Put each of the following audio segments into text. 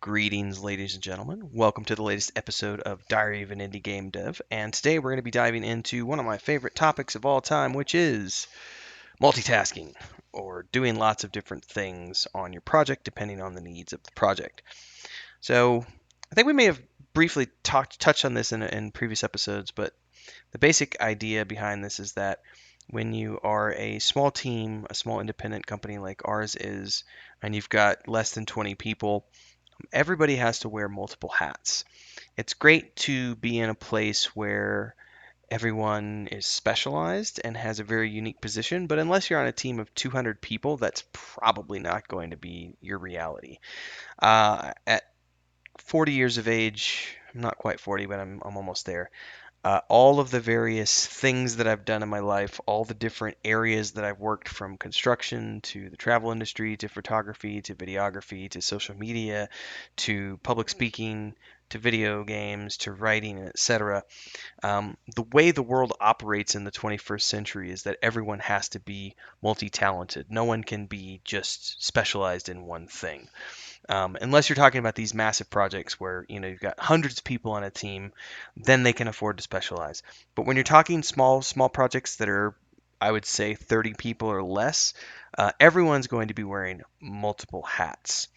Greetings, ladies and gentlemen. Welcome to the latest episode of Diary of an Indie Game Dev. And today we're going to be diving into one of my favorite topics of all time, which is multitasking, or doing lots of different things on your project depending on the needs of the project. So I think we may have briefly touched on this in previous episodes, but the basic idea behind this is that when you are a small team, a small independent company like ours is, and you've got less than 20 people, everybody has to wear multiple hats. It's great to be in a place where everyone is specialized and has a very unique position, but unless you're on a team of 200 people, that's probably not going to be your reality. At 40 years of age, I'm not quite 40, but I'm almost there. All of the various things that I've done in my life, all the different areas that I've worked, from construction to the travel industry to photography to videography to social media to public speaking to video games to writing, etc. The way the world operates in the 21st century is that everyone has to be multi-talented. No one can be just specialized in one thing. Unless you're talking about these massive projects where you've got hundreds of people on a team, then they can afford to specialize. But when you're talking small projects that are, I would say, 30 people or less, everyone's going to be wearing multiple hats.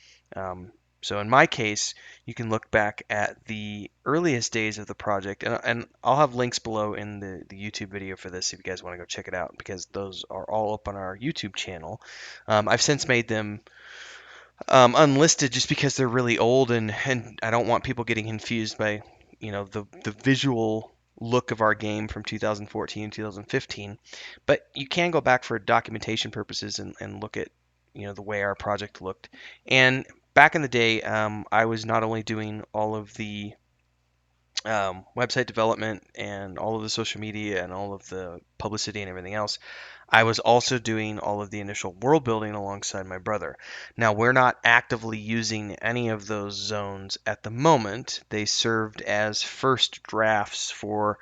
So in my case, you can look back at the earliest days of the project, and I'll have links below in the YouTube video for this if you guys want to go check it out, because those are all up on our YouTube channel. I've since made them unlisted just because they're really old, and I don't want people getting confused by the visual look of our game from 2014 2015. But you can go back for documentation purposes and look at the way our project looked. And back in the day, I was not only doing all of the website development and all of the social media and all of the publicity and everything else, I was also doing all of the initial world building alongside my brother. Now, we're not actively using any of those zones at the moment. They served as first drafts for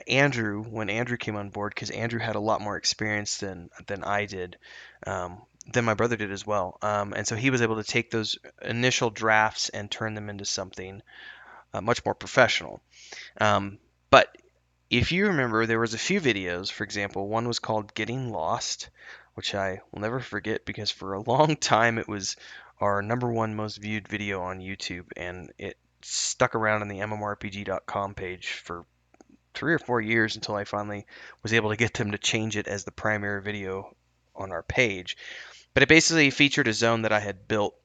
Andrew when Andrew came on board, because Andrew had a lot more experience than I did. Than my brother did as well. And so he was able to take those initial drafts and turn them into something much more professional. But if you remember, there was a few videos. For example, one was called Getting Lost, which I will never forget because for a long time it was our number one most viewed video on YouTube, and it stuck around on the MMORPG.com page for 3 or 4 years until I finally was able to get them to change it as the primary video on our page. But it basically featured a zone that I had built,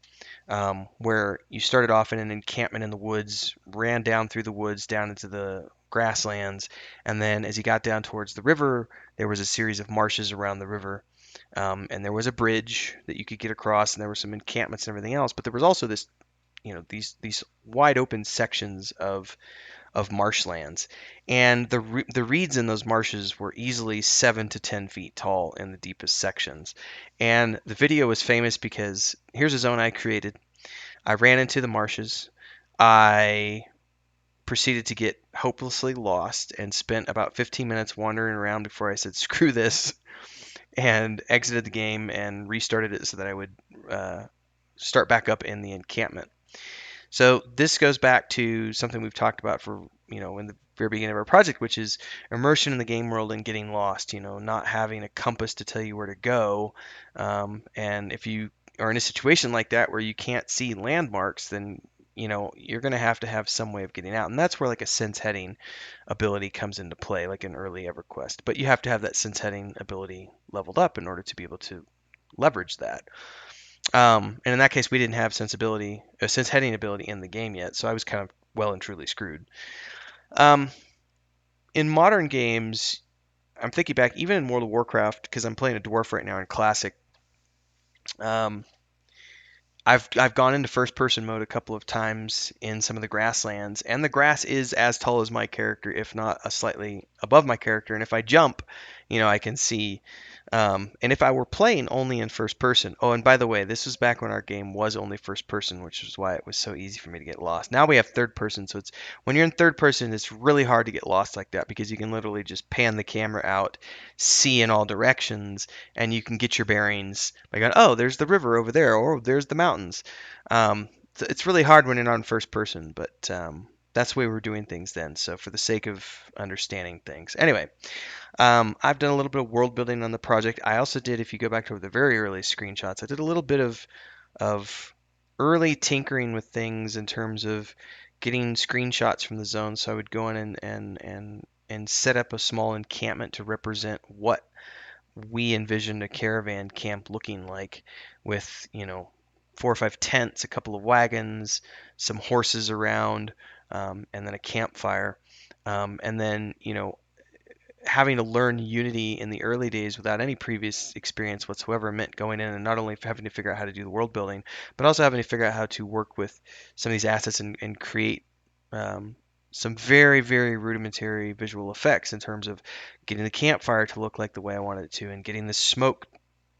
where you started off in an encampment in the woods, ran down through the woods down into the grasslands, and then as you got down towards the river, there was a series of marshes around the river, and there was a bridge that you could get across, and there were some encampments and everything else. But there was also this, these wide open sections of marshlands, and the reeds in those marshes were easily 7 to 10 feet tall in the deepest sections. And the video was famous because here's a zone I created. I ran into the marshes. I proceeded to get hopelessly lost and spent about 15 minutes wandering around before I said screw this and exited the game and restarted it so that I would start back up in the encampment. So this goes back to something we've talked about for, in the very beginning of our project, which is immersion in the game world and getting lost, not having a compass to tell you where to go. And if you are in a situation like that where you can't see landmarks, then, you're going to have some way of getting out. And that's where like a sense heading ability comes into play, like an early EverQuest. But you have to have that sense heading ability leveled up in order to be able to leverage that. And in that case, we didn't have sense heading ability in the game yet, so I was kind of well and truly screwed. Um, in modern games, I'm thinking back, even in World of Warcraft, because I'm playing a dwarf right now in Classic. Um, I've gone into first person mode a couple of times in some of the grasslands, and the grass is as tall as my character, if not a slightly above my character. And if I jump, I can see. And if I were playing only in first person, oh, and by the way, this was back when our game was only first person, which is why it was so easy for me to get lost. Now we have third person, so it's when you're in third person, it's really hard to get lost like that because you can literally just pan the camera out, see in all directions, and you can get your bearings by going, oh, there's the river over there, or there's the mountains. it's really hard when you're not in first person, but that's the way we were doing things then. So for the sake of understanding things, anyway, I've done a little bit of world building on the project. I also did, if you go back to the very early screenshots, I did a little bit of early tinkering with things in terms of getting screenshots from the zone. So I would go in and set up a small encampment to represent what we envisioned a caravan camp looking like, with, 4 or 5 tents, a couple of wagons, some horses around, and then a campfire. And then, having to learn Unity in the early days without any previous experience whatsoever meant going in and not only having to figure out how to do the world building, but also having to figure out how to work with some of these assets and create um, some very, very rudimentary visual effects in terms of getting the campfire to look like the way I wanted it to, and getting the smoke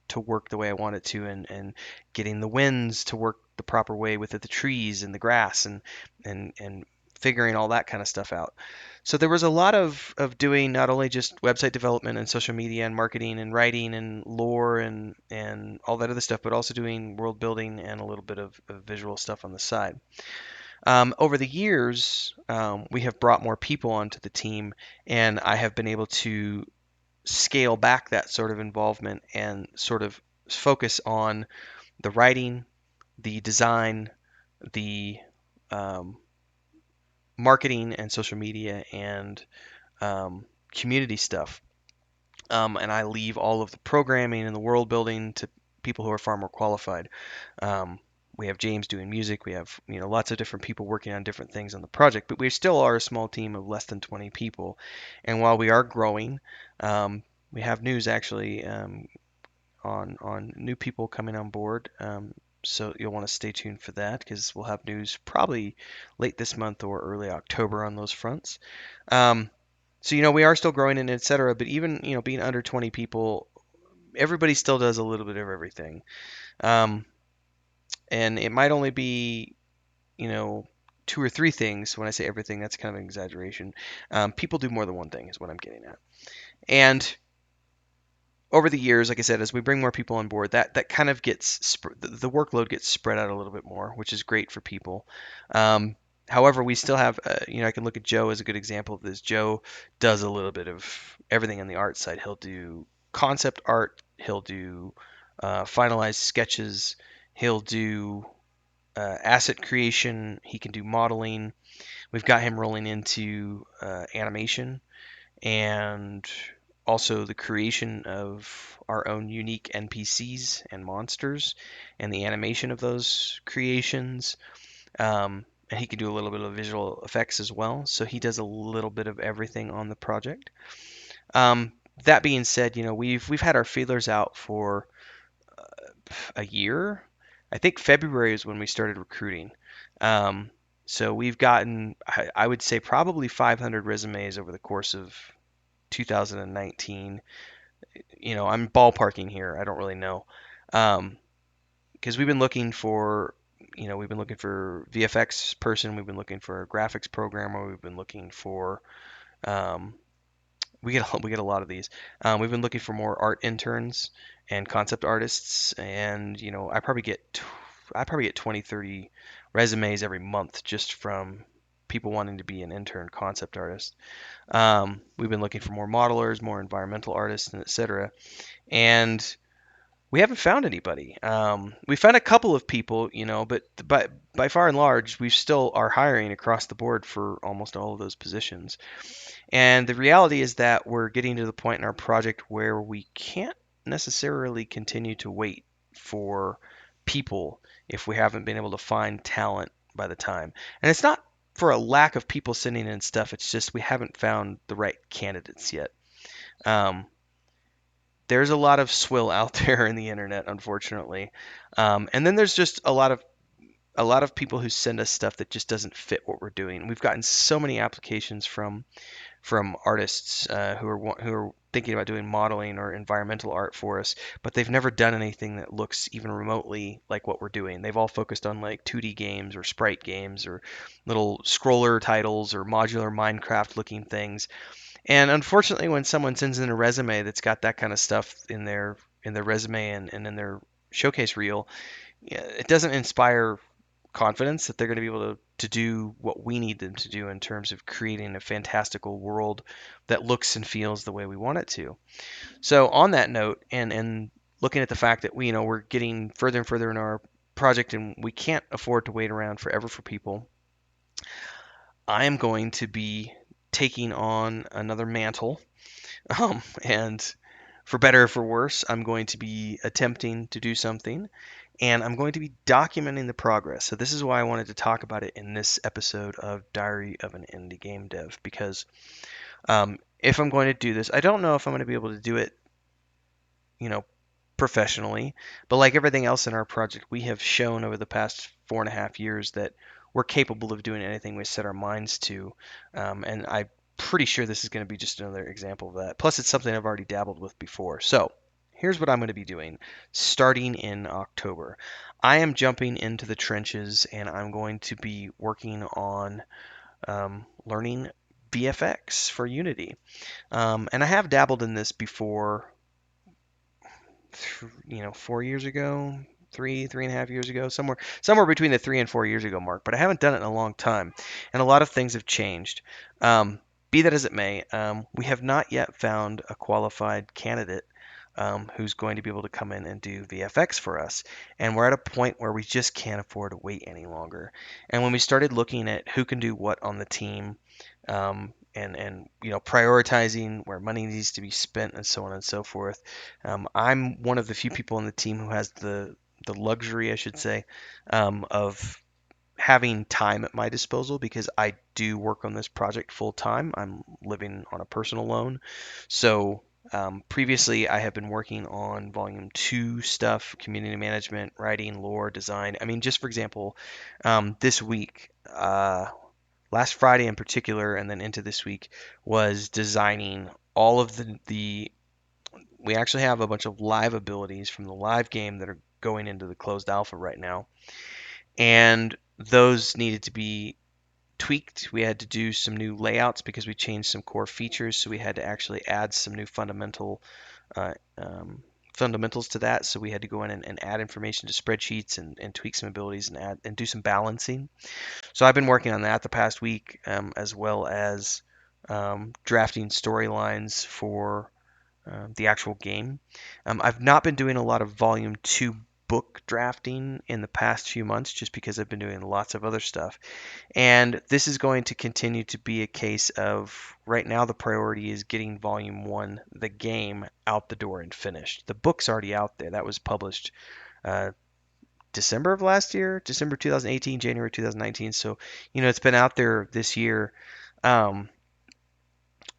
to work the way I want it to, and getting the winds to work the proper way with the trees and the grass, and figuring all that kind of stuff out. So there was a lot of doing not only just website development and social media and marketing and writing and lore and all that other stuff, but also doing world building and a little bit of visual stuff on the side. Over the years, we have brought more people onto the team, and I have been able to scale back that sort of involvement and sort of focus on the writing, the design, the um, marketing and social media and community stuff. And I leave all of the programming and the world building to people who are far more qualified. Um, we have James doing music. We have lots of different people working on different things on the project, but we still are a small team of less than 20 people. And while we are growing, we have news actually on new people coming on board. So you'll want to stay tuned for that, because we'll have news probably late this month or early October on those fronts. Um, so we are still growing and etc. But even being under 20 people, everybody still does a little bit of everything. Um, and it might only be you know 2 or 3 things. When I say everything, that's kind of an exaggeration. People do more than one thing, is what I'm getting at. And over the years, like I said, as we bring more people on board, that kind of the workload gets spread out a little bit more, which is great for people. Um, However, we still have, I can look at Joe as a good example of this. Joe does a little bit of everything on the art side. He'll do concept art, he'll do finalized sketches, he'll do asset creation, he can do modeling. We've got him rolling into animation, and also the creation of our own unique NPCs and monsters and the animation of those creations. And he can do a little bit of visual effects as well. So he does a little bit of everything on the project. Um, that being said, we've had our feelers out for a year. I think February is when we started recruiting. Um, so we've gotten, I would say, probably 500 resumes over the course of 2019. I'm ballparking here. I don't really know. Because we've been looking for, we've been looking for VFX person, we've been looking for a graphics programmer, we've been looking for, um, we get a lot of these. We've been looking for more art interns and concept artists, and I probably get 20, 30 resumes every month just from people wanting to be an intern concept artist. We've been looking for more modelers, more environmental artists, and etc. And we haven't found anybody. We found a couple of people, but by far and large, we still are hiring across the board for almost all of those positions. And the reality is that we're getting to the point in our project where we can't necessarily continue to wait for people if we haven't been able to find talent by the time. And it's not for a lack of people sending in stuff, it's just we haven't found the right candidates yet. Um, there's a lot of swill out there in the internet, unfortunately. And then there's just a lot of people who send us stuff that just doesn't fit what we're doing. We've gotten so many applications from artists who are thinking about doing modeling or environmental art for us, but they've never done anything that looks even remotely like what we're doing. They've all focused on like 2D games or sprite games or little scroller titles or modular Minecraft looking things. And unfortunately, when someone sends in a resume that's got that kind of stuff in their resume and in their showcase reel, yeah, it doesn't inspire confidence that they're going to be able to do what we need them to do in terms of creating a fantastical world that looks and feels the way we want it to. So on that note, and looking at the fact that we're getting further and further in our project and we can't afford to wait around forever for people, I am going to be taking on another mantle. And for better or for worse, I'm going to be attempting to do something and I'm going to be documenting the progress. So this is why I wanted to talk about it in this episode of Diary of an Indie Game Dev, because if I'm going to do this, I don't know if I'm going to be able to do it, you know, professionally, but like everything else in our project, we have shown over the past 4.5 years that we're capable of doing anything we set our minds to. And I'm pretty sure this is going to be just another example of that. Plus, it's something I've already dabbled with before. So, here's what I'm going to be doing starting in October. I am jumping into the trenches and I'm going to be working on learning VFX for Unity. And I have dabbled in this before, 4 years ago, 3.5 years ago, somewhere between the 3 and 4 years ago mark. But I haven't done it in a long time, and a lot of things have changed. Be that as it may, we have not yet found a qualified candidate who's going to be able to come in and do VFX for us. And we're at a point where we just can't afford to wait any longer. And when we started looking at who can do what on the team, and prioritizing where money needs to be spent and so on and so forth, I'm one of the few people on the team who has the luxury, I should say, of having time at my disposal because I do work on this project full time. I'm living on a personal loan. So previously, I have been working on Volume 2 stuff, community management, writing, lore, design. I mean, just for example, this week, last Friday in particular, and then into this week, was designing all of the we actually have a bunch of live abilities from the live game that are going into the closed alpha right now. And those needed to be tweaked. We had to do some new layouts because we changed some core features. So we had to actually add some new uh, fundamentals to that. So we had to go in and add information to spreadsheets and tweak some abilities and do some balancing. So I've been working on that the past week, as well as drafting storylines for the actual game. I've not been doing a lot of Volume 2 book drafting in the past few months just because I've been doing lots of other stuff. And this is going to continue to be a case of right now the priority is getting Volume 1, the game, out the door and finished. The book's already out there. That was published uh, December of last year, December 2018, January 2019. So, it's been out there this year. Um,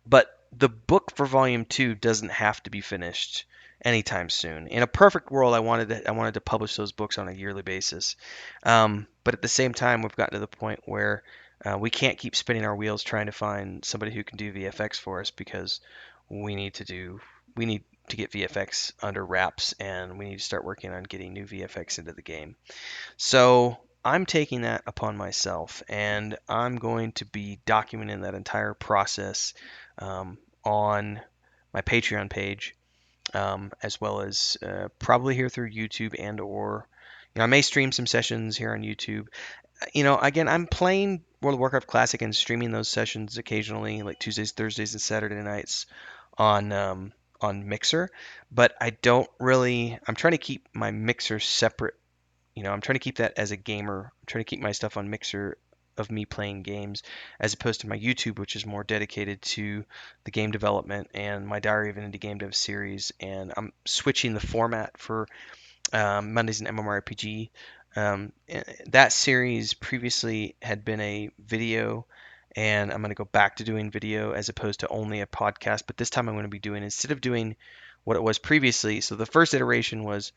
but the book for Volume 2 doesn't have to be finished anytime soon. In a perfect world, I wanted to publish those books on a yearly basis. But at the same time, we've gotten to the point where we can't keep spinning our wheels trying to find somebody who can do VFX for us because we need to get VFX under wraps and we need to start working on getting new VFX into the game. So I'm taking that upon myself, and I'm going to be documenting that entire process on my Patreon page, as well as probably here through YouTube and/or I may stream some sessions here on YouTube. Again, I'm playing World of Warcraft Classic and streaming those sessions occasionally, like Tuesdays, Thursdays, and Saturday nights on Mixer, but I don't really. I'm trying to keep my Mixer separate. I'm trying to keep that as a gamer. I'm trying to keep my stuff on Mixer of me playing games as opposed to my YouTube, which is more dedicated to the game development and my Diary of an Indie Game Dev series. And I'm switching the format for Mondays in MMORPG. That series previously had been a video, and I'm going to go back to doing video as opposed to only a podcast. But this time I'm going to be doing, instead of doing what it was previously, so the first iteration was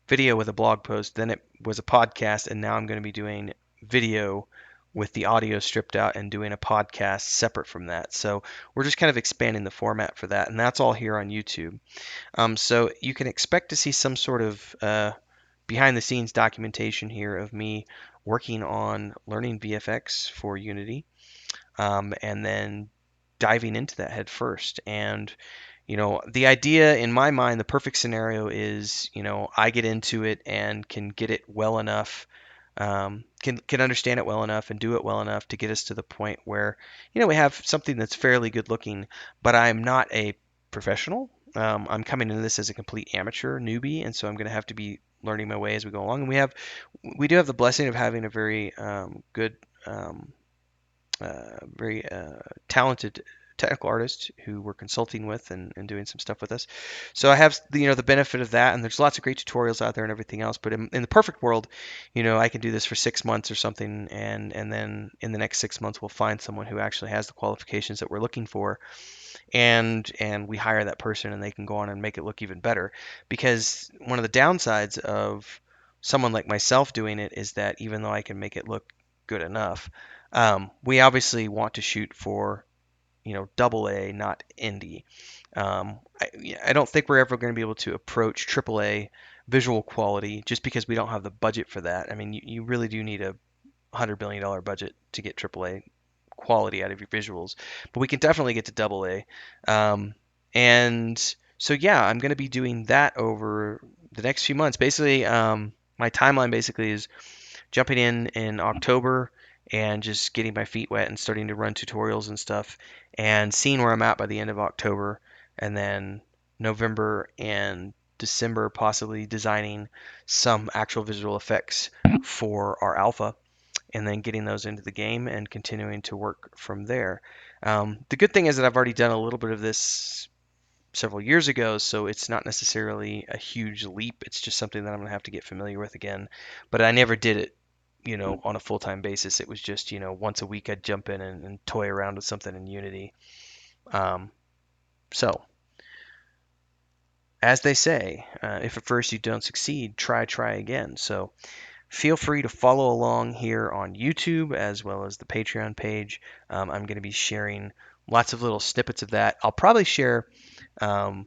video with a blog post, then it was a podcast, and now I'm going to be doing video with the audio stripped out and doing a podcast separate from that. So we're just kind of expanding the format for that, and that's all here on YouTube. So you can expect to see some sort of behind the scenes documentation here of me working on learning VFX for Unity, and then diving into that head first. And the idea in my mind, the perfect scenario is, I get into it and can get it well enough can understand it well enough and do it well enough to get us to the point where we have something that's fairly good looking. But I'm not a professional. I'm coming into this as a complete amateur newbie, and so I'm going to have to be learning my way as we go along. And we do have the blessing of having a very good very talented technical artist who we're consulting with and doing some stuff with us. So I have the benefit of that, and there's lots of great tutorials out there and everything else. But in the perfect world, I can do this for 6 months or something, and then in the next 6 months we'll find someone who actually has the qualifications that we're looking for, and we hire that person, and they can go on and make it look even better. Because one of the downsides of someone like myself doing it is that even though I can make it look good enough, we obviously want to shoot for double A, not indie. I don't think we're ever going to be able to approach triple A visual quality just because we don't have the budget for that. I mean, you really do need a $100 billion budget to get triple A quality out of your visuals, but we can definitely get to double A. And so, yeah, I'm going to be doing that over the next few months. Basically, my timeline basically is jumping in October and just getting my feet wet and starting to run tutorials and stuff and seeing where I'm at by the end of October, and then November and December possibly designing some actual visual effects for our alpha, and then getting those into the game and continuing to work from there. The good thing is that I've already done a little bit of this several years ago, so it's not necessarily a huge leap. It's just something that I'm going to have to get familiar with again. But I never did it, on a full-time basis. It was just, once a week I'd jump in and toy around with something in Unity. Um, so, as they say, if at first you don't succeed, try again. So, feel free to follow along here on YouTube as well as the Patreon page. I'm going to be sharing lots of little snippets of that. I'll probably share. We'll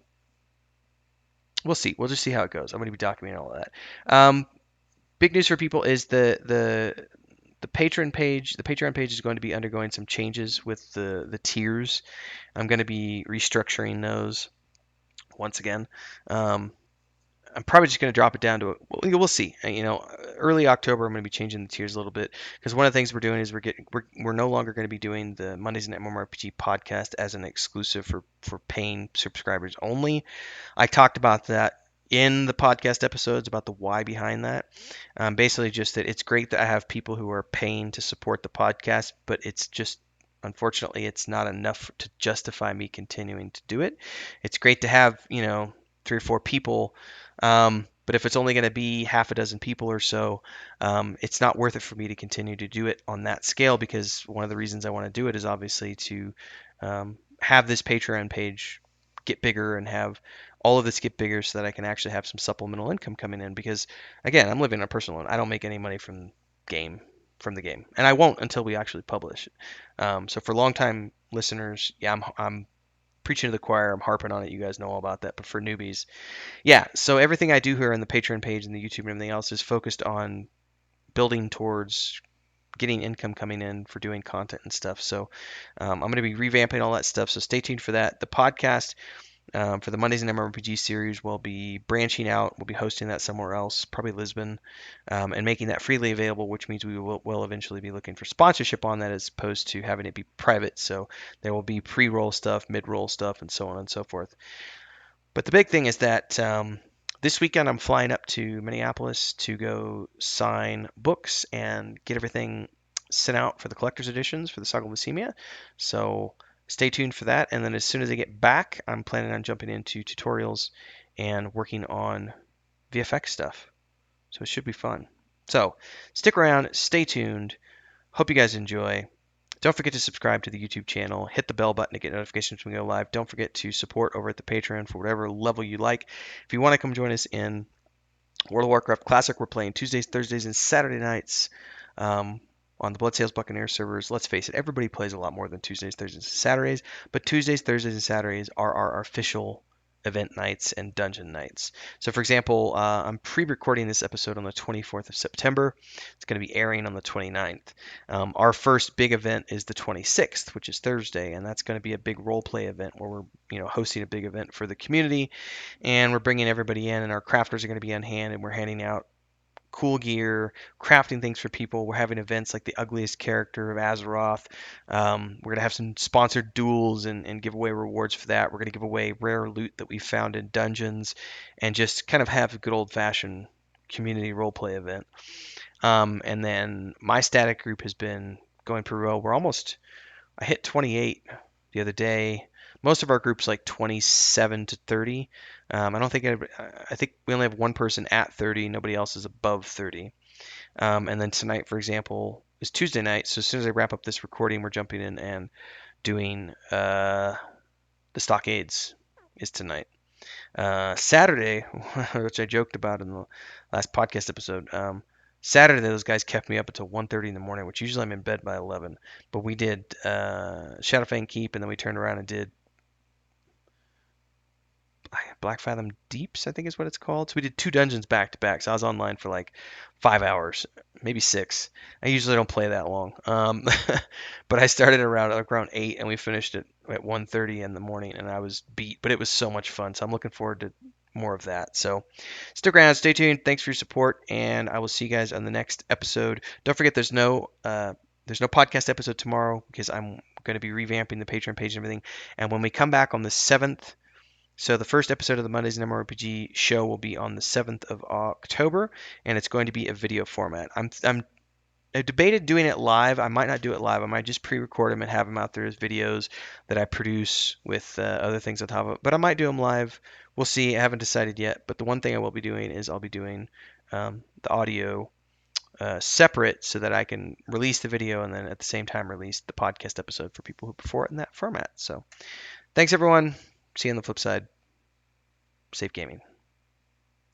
see. We'll just see how it goes. I'm going to be documenting all of that. Big news for people is the patron page. The Patreon page is going to be undergoing some changes with the tiers. I'm going to be restructuring those once again. Um, I'm probably just going to drop it down to we'll see. Early October I'm going to be changing the tiers a little bit because one of the things we're doing is we're no longer going to be doing the Mondays in MMORPG podcast as an exclusive for paying subscribers only. I talked about that in the podcast episodes about the why behind that. Basically, just that it's great that I have people who are paying to support the podcast, but it's just unfortunately it's not enough to justify me continuing to do it. It's great to have 3 or 4 people, but if it's only going to be half a dozen people or so, it's not worth it for me to continue to do it on that scale, because one of the reasons I want to do it is obviously to have this Patreon page get bigger and have all of this get bigger so that I can actually have some supplemental income coming in. Because again, I'm living on a personal loan. I don't make any money from the game, and I won't until we actually publish. So for longtime listeners, yeah, I'm preaching to the choir. I'm harping on it. You guys know all about that. But for newbies, yeah. So everything I do here on the Patreon page and the YouTube and everything else is focused on building towards getting income coming in for doing content and stuff. So I'm going to be revamping all that stuff. So stay tuned for that. The podcast for the Mondays in MMORPG series, we'll be branching out. We'll be hosting that somewhere else, probably Lisbon, and making that freely available, which means we will eventually be looking for sponsorship on that as opposed to having it be private. So there will be pre-roll stuff, mid-roll stuff, and so on and so forth. But the big thing is that this weekend I'm flying up to Minneapolis to go sign books and get everything sent out for the collector's editions for the Saga of Lucimia. So stay tuned for that. And then as soon as I get back, I'm planning on jumping into tutorials and working on VFX stuff. So it should be fun. So stick around, stay tuned. Hope you guys enjoy. Don't forget to subscribe to the YouTube channel. Hit the bell button to get notifications when we go live. Don't forget to support over at the Patreon for whatever level you like. If you want to come join us in World of Warcraft Classic, we're playing Tuesdays, Thursdays, and Saturday nights on the Blood Sales Buccaneer servers. Let's face it, everybody plays a lot more than Tuesdays, Thursdays, and Saturdays, but Tuesdays, Thursdays, and Saturdays are our official event nights and dungeon nights. So, for example, I'm pre-recording this episode on the 24th of September. It's going to be airing on the 29th. Our first big event is the 26th, which is Thursday, and that's going to be a big role play event where we're hosting a big event for the community, and we're bringing everybody in, and our crafters are going to be on hand, and we're handing out cool gear, crafting things for people. We're having events like the ugliest character of Azeroth. We're gonna have some sponsored duels and give away rewards for that. We're gonna give away rare loot that we found in dungeons, and just kind of have a good old-fashioned community roleplay event. And then my static group has been going pretty well. I hit 28 the other day. Most of our group's like 27 to 30. I don't think I think we only have one person at 30. Nobody else is above 30. And then tonight, for example, is Tuesday night. So as soon as I wrap up this recording, we're jumping in and doing the stockades is tonight. Saturday, which I joked about in the last podcast episode. Saturday, those guys kept me up until 1:30 in the morning, which usually I'm in bed by 11. But we did Shadowfang Keep, and then we turned around and did Black Fathom Deeps, I think is what it's called. So we did two dungeons back to back. So I was online for like 5 hours, maybe six. I usually don't play that long. But I started around 8, and we finished it at 1:30 in the morning, and I was beat. But it was so much fun. So I'm looking forward to more of that. So stick around, stay tuned. Thanks for your support, and I will see you guys on the next episode. Don't forget, there's no podcast episode tomorrow because I'm going to be revamping the Patreon page and everything. And when we come back on the 7th, so the first episode of the Mondays in MMORPG show will be on the 7th of October, and it's going to be a video format. I debated doing it live. I might not do it live. I might just pre-record them and have them out there as videos that I produce with other things on top of it. But I might do them live. We'll see. I haven't decided yet. But the one thing I will be doing is I'll be doing the audio separate so that I can release the video and then at the same time release the podcast episode for people who prefer it in that format. So thanks, everyone. See you on the flip side. Safe gaming.